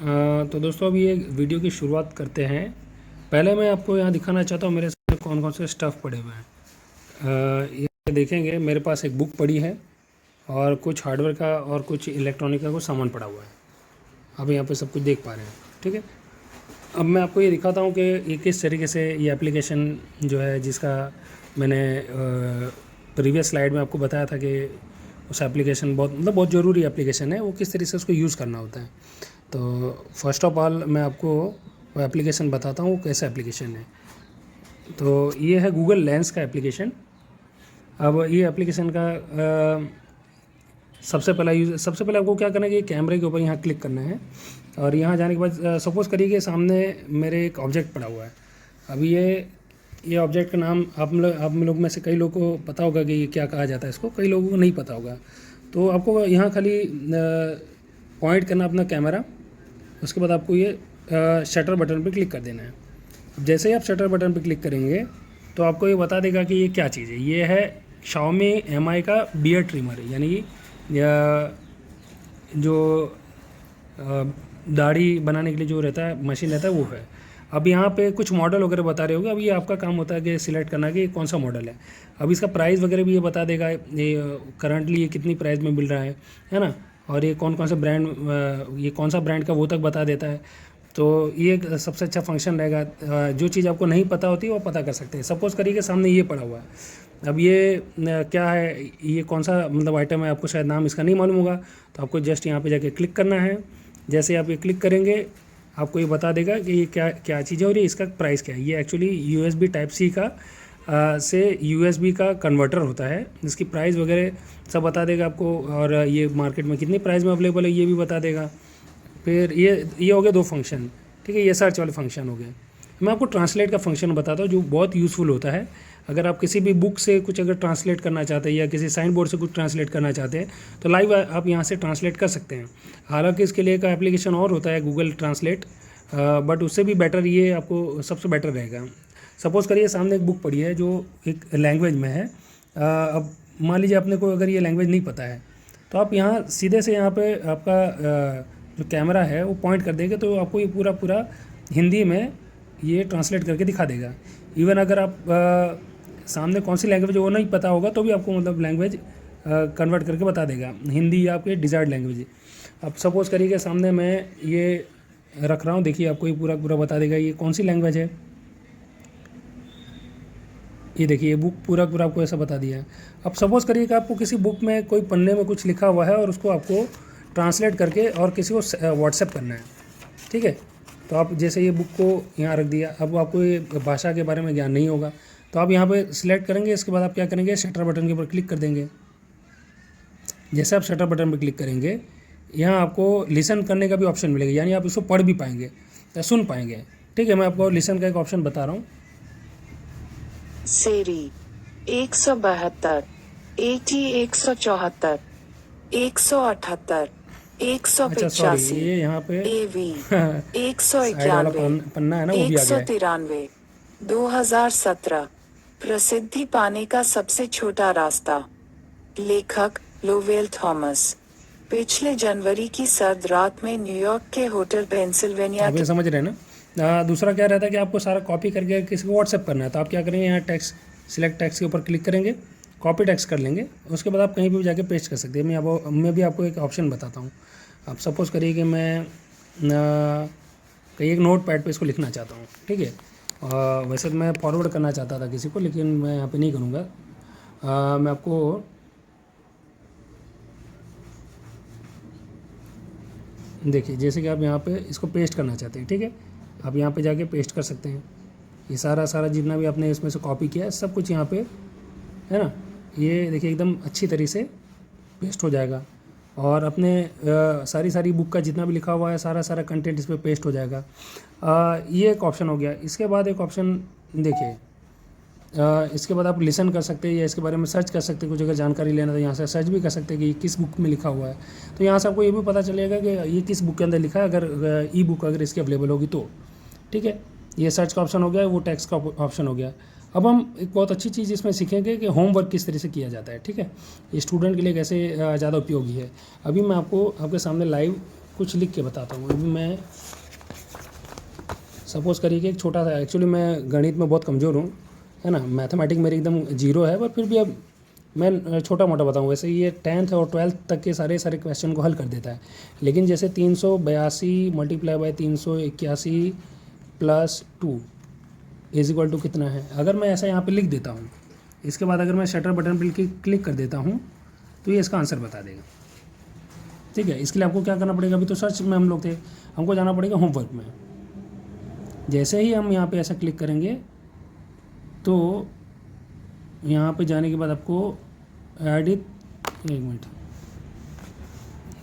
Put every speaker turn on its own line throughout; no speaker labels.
तो दोस्तों अभी ये वीडियो की शुरुआत करते हैं। पहले मैं आपको यहाँ दिखाना चाहता हूँ मेरे सामने कौन कौन से स्टफ़ पड़े हुए हैं। ये देखेंगे मेरे पास एक बुक पड़ी है और कुछ हार्डवेयर का और कुछ इलेक्ट्रॉनिक का कुछ सामान पड़ा हुआ है। आप यहाँ पे सब कुछ देख पा रहे हैं, ठीक है। अब मैं आपको ये दिखाता हूँ कि ये किस तरीके से ये एप्लीकेशन जो है, जिसका मैंने प्रीवियस स्लाइड में आपको बताया था कि उस एप्लीकेशन बहुत ज़रूरी एप्लीकेशन है, वो किस तरीके से उसको यूज़ करना होता है। तो फर्स्ट ऑफ ऑल मैं आपको वो एप्लीकेशन बताता हूँ कैसा एप्लीकेशन है। तो ये है गूगल लेंस का एप्लीकेशन। अब ये एप्लीकेशन का सबसे पहले आपको क्या करना है कि कैमरे के ऊपर यहाँ क्लिक करना है और यहाँ जाने के बाद सपोज़ करिए कि सामने मेरे एक ऑब्जेक्ट पड़ा हुआ है। अब ये ऑब्जेक्ट का नाम आप लोग में से कई लोगों को पता होगा कि ये क्या कहा जाता है इसको, कई लोगों को नहीं पता होगा। तो आपको यहाँ खाली पॉइंट करना अपना कैमरा, उसके बाद आपको ये शटर बटन पर क्लिक कर देना है। अब जैसे ही आप शटर बटन पर क्लिक करेंगे तो आपको ये बता देगा कि ये क्या चीज़ है। ये है Xiaomi Mi का बियर्ड ट्रिमर, यानी जो दाढ़ी बनाने के लिए जो रहता है मशीन रहता है वो है। अब यहाँ पे कुछ मॉडल वगैरह बता रहे होगे। अब ये आपका काम होता है कि सिलेक्ट करना कि कौन सा मॉडल है। अब इसका प्राइस वगैरह भी ये बता देगा, ये करंटली ये कितनी प्राइस में मिल रहा है ना। और ये कौन सा ब्रांड, ये कौन सा ब्रांड का वो तक बता देता है। तो ये एक सबसे अच्छा फंक्शन रहेगा। जो चीज़ आपको नहीं पता होती है वो पता कर सकते हैं। सपोज़ करिए कि सामने ये पड़ा हुआ है। अब ये क्या है, ये कौन सा मतलब आइटम है, आपको शायद नाम इसका नहीं मालूम होगा। तो आपको जस्ट यहाँ पे जाके क्लिक करना है। जैसे आप ये क्लिक करेंगे आपको ये बता देगा कि ये क्या क्या चीज़ है और ये इसका प्राइस क्या है। ये एक्चुअली USB Type-C का से USB का कन्वर्टर होता है, जिसकी प्राइस वगैरह सब बता देगा आपको। और ये मार्केट में कितनी प्राइस में अवेलेबल है ये भी बता देगा। फिर ये हो गए दो फंक्शन, ठीक है। ये सर्च वाले फंक्शन हो गए। मैं आपको ट्रांसलेट का फंक्शन बताता हूँ जो बहुत यूज़फुल होता है। अगर आप किसी भी बुक से कुछ अगर ट्रांसलेट करना चाहते हैं या किसी साइन बोर्ड से कुछ ट्रांसलेट करना चाहते हैं तो लाइव आप यहाँ से ट्रांसलेट कर सकते हैं। हालांकि इसके लिए एक एप्लीकेशन और होता है गूगल ट्रांसलेट, बट उससे भी बेटर ये आपको सबसे बेटर रहेगा। सपोज़ करिए सामने एक बुक पड़ी है जो एक लैंग्वेज में है। अब मान लीजिए अपने को अगर ये लैंग्वेज नहीं पता है तो आप यहाँ सीधे से यहाँ पे आपका जो कैमरा है वो पॉइंट कर देंगे तो आपको ये पूरा हिंदी में ये ट्रांसलेट करके दिखा देगा। इवन अगर आप सामने कौन सी लैंग्वेज वो नहीं पता होगा तो भी आपको मतलब लैंग्वेज कन्वर्ट करके बता देगा, हिंदी या आपके डिज़ायर्ड लैंग्वेज। अब सपोज़ करिए कि सामने मैं ये रख रहा हूँ, देखिए आपको ये पूरा बता देगा ये कौन सी लैंग्वेज है। ये देखिए ये बुक पूरा आपको ऐसा बता दिया है। अब सपोज़ करिए कि आपको किसी बुक में कोई पन्ने में कुछ लिखा हुआ है और उसको आपको ट्रांसलेट करके और किसी को व्हाट्सएप करना है, ठीक है। तो आप जैसे ये बुक को यहाँ रख दिया, अब आपको ये भाषा के बारे में ज्ञान नहीं होगा तो आप यहाँ पे सिलेक्ट करेंगे। इसके बाद आप क्या करेंगे, शटर बटन के ऊपर क्लिक कर देंगे। जैसे आप शटर बटन पर क्लिक करेंगे यहाँ आपको लिसन करने का भी ऑप्शन मिलेगा, यानी आप इसको पढ़ भी पाएंगे या सुन पाएंगे, ठीक है। मैं आपको लिसन का एक ऑप्शन बता रहा हूँ।
सेरी 172, AT 174, 178, 185,
ये यहाँ पे
AV
साइड वाला
191,
पन्ना है ना, वो भी आ गया है।
193, 2017। प्रसिद्धि पाने का सबसे छोटा रास्ता। लेखक लोवेल थॉमस। पिछले जनवरी की सर्द रात में न्यूयॉर्क के होटल पेंसिल्वेनिया
आप ये समझ रहे हैं ना। दूसरा क्या रहता है कि आपको सारा कॉपी करके किसी को व्हाट्सएप करना है तो आप क्या करेंगे, यहाँ टेक्स्ट सिलेक्ट टेक्स्ट के ऊपर क्लिक करेंगे, कॉपी टेक्स्ट कर लेंगे। उसके बाद आप कहीं भी जाके पेस्ट कर सकते हैं। मैं भी आपको एक ऑप्शन बताता हूँ। आप सपोज़ करिए कि मैं कहीं एक नोट पैड पर इसको लिखना चाहता हूँ, ठीक है। वैसे तो मैं फॉरवर्ड करना चाहता था किसी को, लेकिन मैं यहाँ पर नहीं करूँगा। मैं आपको देखिए जैसे कि आप यहाँ पे इसको पेस्ट करना चाहते हैं, ठीक है। आप यहाँ पे जाके पेस्ट कर सकते हैं। ये सारा जितना भी आपने इसमें से कॉपी किया है सब कुछ यहाँ पे है ना। ये देखिए एकदम अच्छी तरीके से पेस्ट हो जाएगा और अपने सारी बुक का जितना भी लिखा हुआ है सारा कंटेंट इस पर पेस्ट हो जाएगा। ये एक ऑप्शन हो गया। इसके बाद एक ऑप्शन देखिए, इसके बाद आप लिसन कर सकते हैं या इसके बारे में सर्च कर सकते हैं। कुछ अगर जानकारी लेना तो यहाँ से सर्च भी कर सकते हैं कि किस बुक में लिखा हुआ है। तो यहाँ से आपको ये भी पता चलेगा कि ये किस बुक के अंदर लिखा है, अगर ई बुक अगर इसकी अवेलेबल होगी तो, ठीक है। ये सर्च का ऑप्शन हो गया, वो टेक्स्ट का ऑप्शन हो गया। अब हम एक बहुत अच्छी चीज़ इसमें सीखेंगे कि होमवर्क किस तरह से किया जाता है, ठीक है। ये स्टूडेंट के लिए कैसे ज़्यादा उपयोगी है। अभी मैं आपको आपके सामने लाइव कुछ लिख के बताता हूँ। अभी मैं सपोज़ करिए कि एक छोटा सा, एक्चुअली मैं गणित में बहुत कमज़ोर हूँ, है ना, मैथमेटिक्स मेरी एकदम जीरो है, पर फिर भी अब मैं छोटा मोटा बताऊँ। वैसे ये 10th और 12th तक के सारे क्वेश्चन को हल कर देता है, लेकिन जैसे 382 multiply by 381 plus 2 is equal to कितना है, अगर मैं ऐसा यहाँ पे लिख देता हूँ, इसके बाद अगर मैं शटर बटन पर क्लिक कर देता हूँ तो ये इसका आंसर बता देगा। ठीक है, इसके लिए आपको क्या करना पड़ेगा, अभी तो सर्च में हम लोग थे, हमको जाना पड़ेगा होमवर्क में। जैसे ही हम यहाँ पे ऐसा क्लिक करेंगे तो यहाँ पे जाने के बाद आपको एडिट, एक मिनट,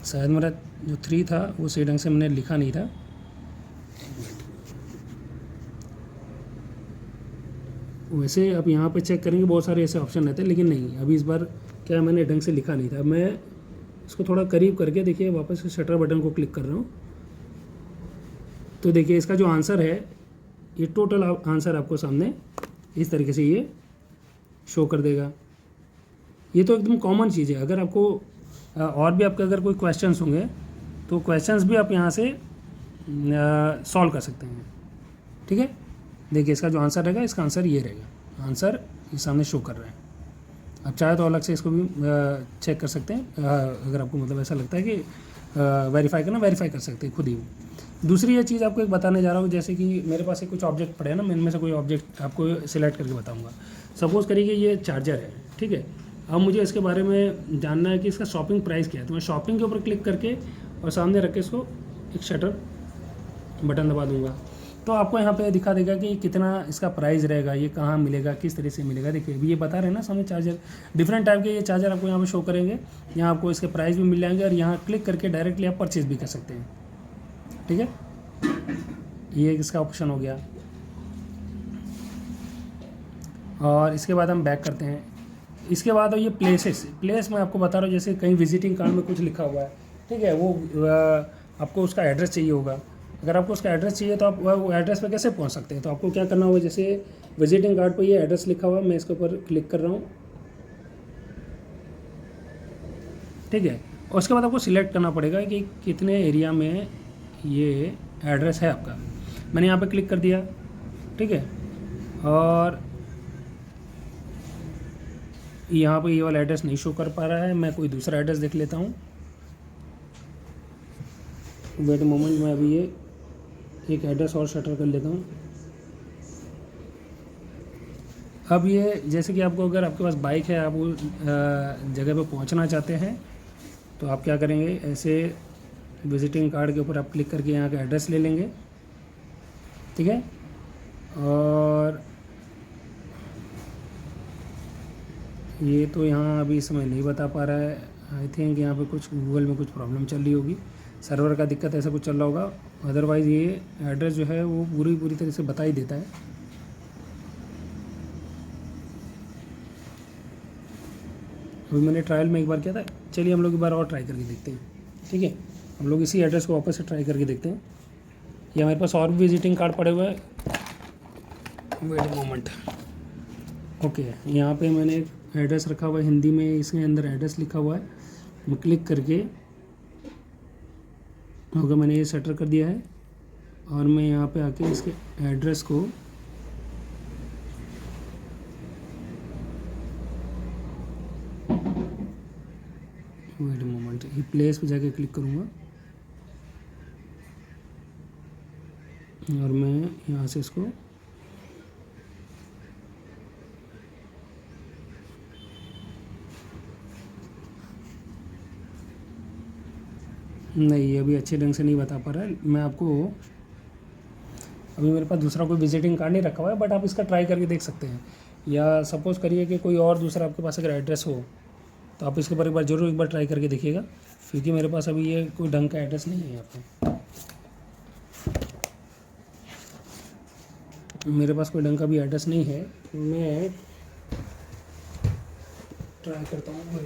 शायद मेरा जो 3 था वो सही ढंग से मैंने लिखा नहीं था। वैसे अब यहाँ पे चेक करेंगे बहुत सारे ऐसे ऑप्शन रहते हैं, लेकिन नहीं, अभी इस बार क्या मैंने ढंग से लिखा नहीं था। मैं इसको थोड़ा करीब करके देखिए, वापस शटर बटन को क्लिक कर रहा हूँ, तो देखिए इसका जो आंसर है, ये टोटल आंसर आपको सामने इस तरीके से ये शो कर देगा। ये तो एकदम कॉमन चीज़ है। अगर आपको और भी आपके अगर कोई क्वेश्चंस होंगे तो क्वेश्चंस भी आप यहाँ से सॉल्व कर सकते हैं। ठीक है, देखिए इसका जो आंसर रहेगा, इसका आंसर ये रहेगा, आंसर ये सामने शो कर रहा है। आप चाहे तो अलग से इसको भी चेक कर सकते हैं, अगर आपको मतलब ऐसा लगता है कि वेरीफाई करना, वेरीफाई कर सकते हैं खुद ही। दूसरी ये चीज़ आपको एक बताने जा रहा हूँ, जैसे कि मेरे पास एक कुछ ऑब्जेक्ट पड़े हैं ना, मैं इनमें से कोई ऑब्जेक्ट आपको सिलेक्ट करके बताऊँगा। सपोज़ करिए कि ये चार्जर है, ठीक है। अब मुझे इसके बारे में जानना है कि इसका शॉपिंग प्राइस क्या है, तो मैं शॉपिंग के ऊपर क्लिक करके और सामने रख के इसको एक शटर बटन दबा दूँगा, तो आपको यहाँ पे दिखा देगा कि कितना इसका प्राइस रहेगा, ये कहाँ मिलेगा, किस तरह से मिलेगा। देखिए अभी ये बता रहे हैं ना सामने चार्जर, डिफरेंट टाइप के ये चार्जर आपको यहाँ पे शो करेंगे। यहाँ आपको इसके प्राइस भी मिल जाएंगे और यहाँ क्लिक करके डायरेक्टली आप परचेज भी कर सकते हैं। ठीक है, ये इसका ऑप्शन हो गया। और इसके बाद हम बैक करते हैं। इसके बाद ये प्लेस मैं आपको बता रहा हूँ, जैसे कहीं विजिटिंग कार्ड में कुछ लिखा हुआ है, ठीक है, वो आपको उसका एड्रेस चाहिए होगा। अगर आपको उसका एड्रेस चाहिए तो आप वो एड्रेस पे कैसे पहुंच सकते हैं, तो आपको क्या करना होगा, जैसे विजिटिंग कार्ड पे ये एड्रेस लिखा हुआ है, मैं इसके ऊपर क्लिक कर रहा हूँ, ठीक है। और उसके बाद आपको सिलेक्ट करना पड़ेगा कि कितने एरिया में ये एड्रेस है आपका। मैंने यहाँ पे क्लिक कर दिया, ठीक है, और यहाँ पे ये वाला एड्रेस नहीं शो कर पा रहा है, मैं कोई दूसरा एड्रेस देख लेता हूँ। वेट मोमेंट, मैं अभी ये एक एड्रेस और शटर कर लेता हूँ। अब ये जैसे कि आपको, अगर आपके पास बाइक है, आप उस जगह पे पहुँचना चाहते हैं, तो आप क्या करेंगे, ऐसे विजिटिंग कार्ड के ऊपर आप क्लिक करके यहाँ का एड्रेस ले लेंगे, ठीक है। और ये तो यहाँ अभी समय नहीं बता पा रहा है, आई थिंक यहाँ पे कुछ गूगल में कुछ प्रॉब्लम चल रही होगी, सर्वर का दिक्कत ऐसा कुछ चल रहा होगा। अदरवाइज़ ये एड्रेस जो है वो पूरी तरह से बता ही देता है। अभी मैंने ट्रायल में एक बार किया था, चलिए हम लोग एक बार और ट्राई करके देखते हैं, ठीक है। हम लोग इसी एड्रेस को वापस से ट्राई करके देखते हैं। ये हमारे पास और भी विजिटिंग कार्ड पड़े हुए हैं, वेट मोमेंट। ओके, यहाँ पे मैंने एक एड्रेस रखा हुआ है हिंदी में, इसके अंदर एड्रेस लिखा हुआ है, मैं क्लिक करके होगा, मैंने ये सेटर कर दिया है और मैं यहाँ पे आके इसके एड्रेस को वेट मोमेंट, ये प्लेस पे जाके क्लिक करूँगा और मैं यहाँ से इसको नहीं, अभी अच्छे ढंग से नहीं बता पा रहा है। मैं आपको, अभी मेरे पास दूसरा कोई विजिटिंग कार्ड नहीं रखा हुआ है, बट आप इसका ट्राई करके देख सकते हैं। या सपोज़ करिए कि कोई और दूसरा आपके पास अगर एड्रेस हो, तो आप इसके ऊपर एक बार ज़रूर एक बार ट्राई करके देखिएगा, क्योंकि मेरे पास अभी ये कोई ढंग का एड्रेस नहीं है यहाँ पे, मेरे पास कोई ढंग का भी एड्रेस नहीं है। मैं ट्राई करता हूँ,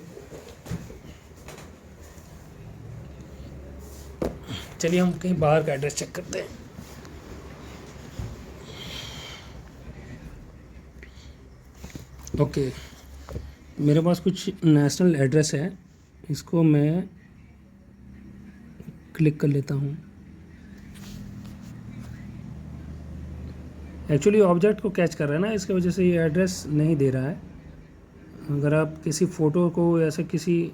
चलिए हम कहीं बाहर का एड्रेस चेक करते हैं। ओके, मेरे पास कुछ नेशनल एड्रेस है, इसको मैं क्लिक कर लेता हूँ। एक्चुअली ऑब्जेक्ट को कैच कर रहा है ना, इसकी वजह से ये एड्रेस नहीं दे रहा है। अगर आप किसी फ़ोटो को ऐसे किसी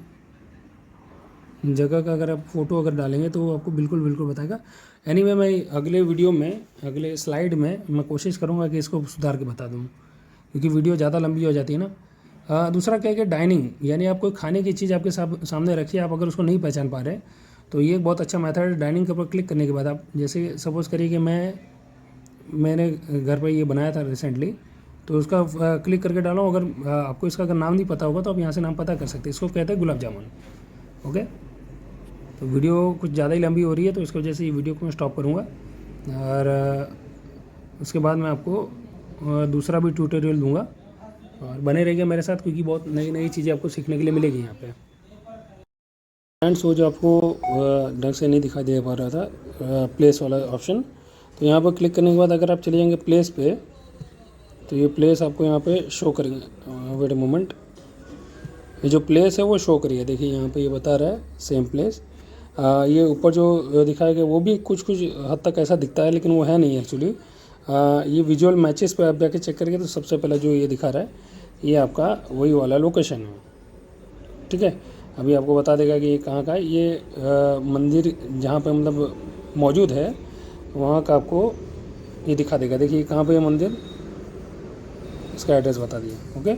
जगह का अगर आप फ़ोटो अगर डालेंगे तो वो आपको बिल्कुल बिल्कुल बताएगा। एनीवे मैं अगले वीडियो में, अगले स्लाइड में मैं कोशिश करूँगा कि इसको सुधार के बता दूँ, क्योंकि वीडियो ज़्यादा लंबी हो जाती है ना। दूसरा क्या है कि डाइनिंग, यानी आप कोई खाने की चीज़ आपके सामने रखिए, आप अगर उसको नहीं पहचान पा रहे तो ये एक बहुत अच्छा मेथड है। डाइनिंग के ऊपर क्लिक करने के बाद आप, जैसे सपोज़ करिए कि मैंने घर पर ये बनाया था रिसेंटली, तो उसका क्लिक करके डालो। अगर आपको इसका अगर नाम नहीं पता होगा तो आप यहाँ से नाम पता कर सकते हैं। इसको कहते हैं गुलाब जामुन। ओके, तो वीडियो कुछ ज़्यादा ही लंबी हो रही है, तो इसकी वजह से ये वीडियो को मैं स्टॉप करूँगा, और उसके बाद मैं आपको दूसरा भी ट्यूटोरियल दूंगा, और बने रहिए मेरे साथ, क्योंकि बहुत नई नई चीज़ें आपको सीखने के लिए मिलेगी यहाँ पे। फ्रेंड्स, वो जो आपको ढंग से नहीं दिखाई दे पा रहा था प्लेस वाला ऑप्शन, तो यहाँ पर क्लिक करने के बाद अगर आप चले जाएंगे प्लेस पे, तो ये प्लेस आपको यहाँ पे शो करेंगे। वेट अ मोमेंट, ये जो प्लेस है वो शो करिए। देखिए यहाँ पे ये बता रहा है सेम प्लेस। ये ऊपर जो दिखाया गया वो भी कुछ कुछ हद तक ऐसा दिखता है, लेकिन वो है नहीं एक्चुअली। ये विजुअल मैचेस पे आप जाके चेक करेंगे तो सबसे पहले जो ये दिखा रहा है ये आपका वही वाला लोकेशन है। ठीक है, अभी आपको बता देगा कि ये कहाँ का है। ये मंदिर जहाँ पे मतलब मौजूद है वहाँ का आपको ये दिखा देगा। देखिए कहाँ पे है मंदिर, इसका एड्रेस बता दिया। ओके।